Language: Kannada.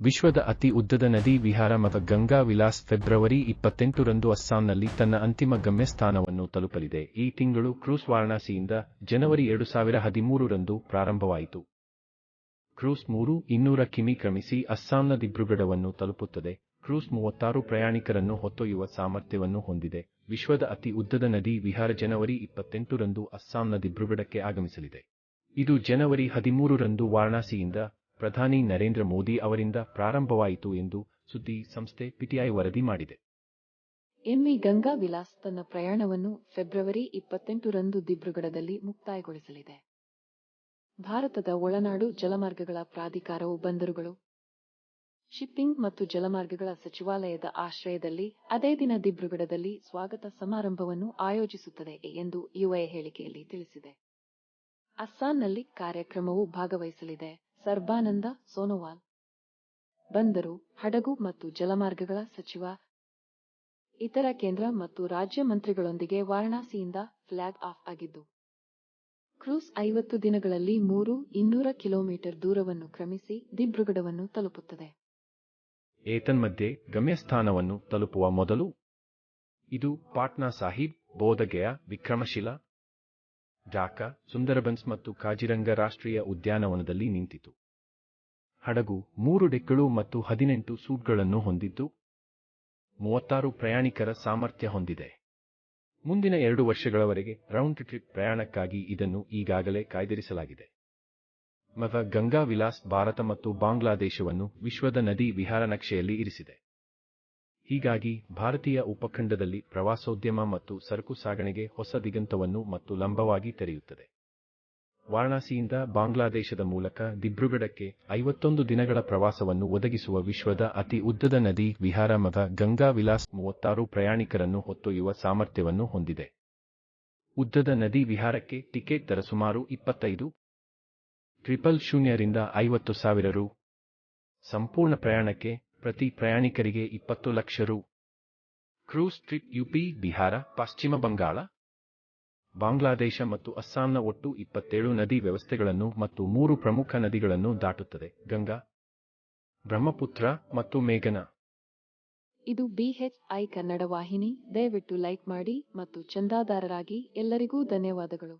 ವಿಶ್ವದ ಅತಿ ಉದ್ದದ ನದಿ ವಿಹಾರ ಮತ್ತು ಗಂಗಾ ವಿಲಾಸ್ ಫೆಬ್ರವರಿ 28ರಂದು ಅಸ್ಸಾಂನಲ್ಲಿ ತನ್ನ ಅಂತಿಮ ಗಮ್ಯಸ್ಥಾನವನ್ನು ತಲುಪಲಿದೆ. ಈ ತಿಂಗಳು ಕ್ರೂಸ್ ವಾರಣಾಸಿಯಿಂದ ಜನವರಿ 2013ರಂದು ಪ್ರಾರಂಭವಾಯಿತು. ಕ್ರೂಸ್ 200 ಕಿಮಿ ಕ್ರಮಿಸಿ ಅಸ್ಸಾಂನ ದಿಬ್ರುಗಢವನ್ನು ತಲುಪುತ್ತದೆ. ಕ್ರೂಸ್ 36 ಪ್ರಯಾಣಿಕರನ್ನು ಹೊತ್ತೊಯ್ಯುವ ಸಾಮರ್ಥ್ಯವನ್ನು ಹೊಂದಿದೆ. ವಿಶ್ವದ ಅತಿ ಉದ್ದದ ನದಿ ವಿಹಾರ ಜನವರಿ 28ರಂದು ಅಸ್ಸಾಂನ ದಿಬ್ರುಗಢಕ್ಕೆ ಆಗಮಿಸಲಿದೆ. ಇದು ಜನವರಿ 13ರಂದು ವಾರಣಾಸಿಯಿಂದ ಪ್ರಧಾನಿ ನರೇಂದ್ರ ಮೋದಿ ಅವರಿಂದ ಪ್ರಾರಂಭವಾಯಿತು ಎಂದು ಸುದ್ದಿ ಸಂಸ್ಥೆ ಪಿಟಿಐ ವರದಿ ಮಾಡಿದೆ. ಎಂವಿ ಗಂಗಾ ವಿಲಾಸ್ ತನ್ನ ಪ್ರಯಾಣವನ್ನು ಫೆಬ್ರವರಿ 28ರಂದು ದಿಬ್ರುಗಢದಲ್ಲಿ ಮುಕ್ತಾಯಗೊಳಿಸಲಿದೆ. ಭಾರತದ ಒಳನಾಡು ಜಲಮಾರ್ಗಗಳ ಪ್ರಾಧಿಕಾರವು ಬಂದರುಗಳು, ಶಿಪ್ಪಿಂಗ್ ಮತ್ತು ಜಲಮಾರ್ಗಗಳ ಸಚಿವಾಲಯದ ಆಶ್ರಯದಲ್ಲಿ ಅದೇ ದಿನ ದಿಬ್ರುಗಢದಲ್ಲಿ ಸ್ವಾಗತ ಸಮಾರಂಭವನ್ನು ಆಯೋಜಿಸುತ್ತದೆ ಎಂದು ಯುಎಇ ಹೇಳಿಕೆಯಲ್ಲಿ ತಿಳಿಸಿದೆ. ಅಸ್ಸಾಂನಲ್ಲಿ ಕಾರ್ಯಕ್ರಮವು ಭಾಗವಹಿಸಲಿದೆ. ಸರ್ಬಾನಂದ ಸೋನೋವಾಲ್, ಬಂದರು, ಹಡಗು ಮತ್ತು ಜಲಮಾರ್ಗಗಳ ಸಚಿವ, ಇತರ ಕೇಂದ್ರ ಮತ್ತು ರಾಜ್ಯ ಮಂತ್ರಿಗಳೊಂದಿಗೆ ವಾರಣಾಸಿಯಿಂದ ಫ್ಲಾಗ್ ಆಫ್ ಆಗಿದ್ದು, ಕ್ರೂಸ್ 50 ದಿನಗಳಲ್ಲಿ 200 ಕಿಲೋಮೀಟರ್ ದೂರವನ್ನು ಕ್ರಮಿಸಿ ದಿಬ್ರುಗಢವನ್ನು ತಲುಪುತ್ತದೆ. ಏತನ್ಮಧ್ಯೆ ಗಮ್ಯಸ್ಥಾನವನ್ನು ತಲುಪುವ ಮೊದಲು ಇದು ಪಾಟ್ನಾ ಸಾಹಿಬ್, ಬೋಧಗಯಾ, ವಿಕ್ರಮಶಿಲಾ, ಢಾಕಾ, ಸುಂದರಬನ್ಸ್ ಮತ್ತು ಕಾಜಿರಂಗ ರಾಷ್ಟ್ರೀಯ ಉದ್ಯಾನವನದಲ್ಲಿ ನಿಂತಿತು. ಹಡಗು 3 ಡೆಕ್ಗಳು ಮತ್ತು 18 ಸೂಟ್ಗಳನ್ನು ಹೊಂದಿದ್ದು 36 ಪ್ರಯಾಣಿಕರ ಸಾಮರ್ಥ್ಯ ಹೊಂದಿದೆ. ಮುಂದಿನ 2 ವರ್ಷಗಳವರೆಗೆ ರೌಂಡ್ ಟ್ರಿಪ್ ಪ್ರಯಾಣಕ್ಕಾಗಿ ಇದನ್ನು ಈಗಾಗಲೇ ಕಾಯ್ದಿರಿಸಲಾಗಿದೆ. ಗಂಗಾ ವಿಲಾಸ್ ಭಾರತ ಮತ್ತು ಬಾಂಗ್ಲಾದೇಶವನ್ನು ವಿಶ್ವದ ನದಿ ವಿಹಾರ ನಕ್ಷೆಯಲ್ಲಿ ಇರಿಸಿದೆ. ಹೀಗಾಗಿ ಭಾರತೀಯ ಉಪಖಂಡದಲ್ಲಿ ಪ್ರವಾಸೋದ್ಯಮ ಮತ್ತು ಸರಕು ಸಾಗಣೆಗೆ ಹೊಸ ದಿಗಂತವನ್ನು ಮತ್ತು ಲಂಬವಾಗಿ ತೆರೆಯುತ್ತದೆ. ವಾರಣಾಸಿಯಿಂದ ಬಾಂಗ್ಲಾದೇಶದ ಮೂಲಕ ದಿಬ್ರುಗಢಕ್ಕೆ 51 ದಿನಗಳ ಪ್ರವಾಸವನ್ನು ಒದಗಿಸುವ ವಿಶ್ವದ ಅತಿ ಉದ್ದದ ನದಿ ವಿಹಾರ ಗಂಗಾ ವಿಲಾಸ್ 36 ಪ್ರಯಾಣಿಕರನ್ನು ಹೊತ್ತೊಯ್ಯುವ ಸಾಮರ್ಥ್ಯವನ್ನು ಹೊಂದಿದೆ. ಉದ್ದದ ನದಿ ವಿಹಾರಕ್ಕೆ ಟಿಕೆಟ್ ದರ ಸುಮಾರು 25,000 ರಿಂದ 50,000 ರು. ಸಂಪೂರ್ಣ ಪ್ರಯಾಣಕ್ಕೆ ಪ್ರತಿ ಪ್ರಯಾಣಿಕರಿಗೆ 20 ಲಕ್ಷ ರು. ಕ್ರೂಸ್ ಟ್ರಿಪ್ ಯುಪಿ, ಬಿಹಾರ, ಪಶ್ಚಿಮ ಬಂಗಾಳ, ಬಾಂಗ್ಲಾದೇಶ ಮತ್ತು ಅಸ್ಸಾಂನ ಒಟ್ಟು 27 ನದಿ ವ್ಯವಸ್ಥೆಗಳನ್ನು ಮತ್ತು 3 ಪ್ರಮುಖ ನದಿಗಳನ್ನು ದಾಟುತ್ತದೆ: ಗಂಗಾ, ಬ್ರಹ್ಮಪುತ್ರ ಮತ್ತು ಮೇಘನಾ. ಇದು BHI ಕನ್ನಡ ವಾಹಿನಿ. ದಯವಿಟ್ಟು ಲೈಕ್ ಮಾಡಿ ಮತ್ತು ಚಂದಾದಾರರಾಗಿ. ಎಲ್ಲರಿಗೂ ಧನ್ಯವಾದಗಳು.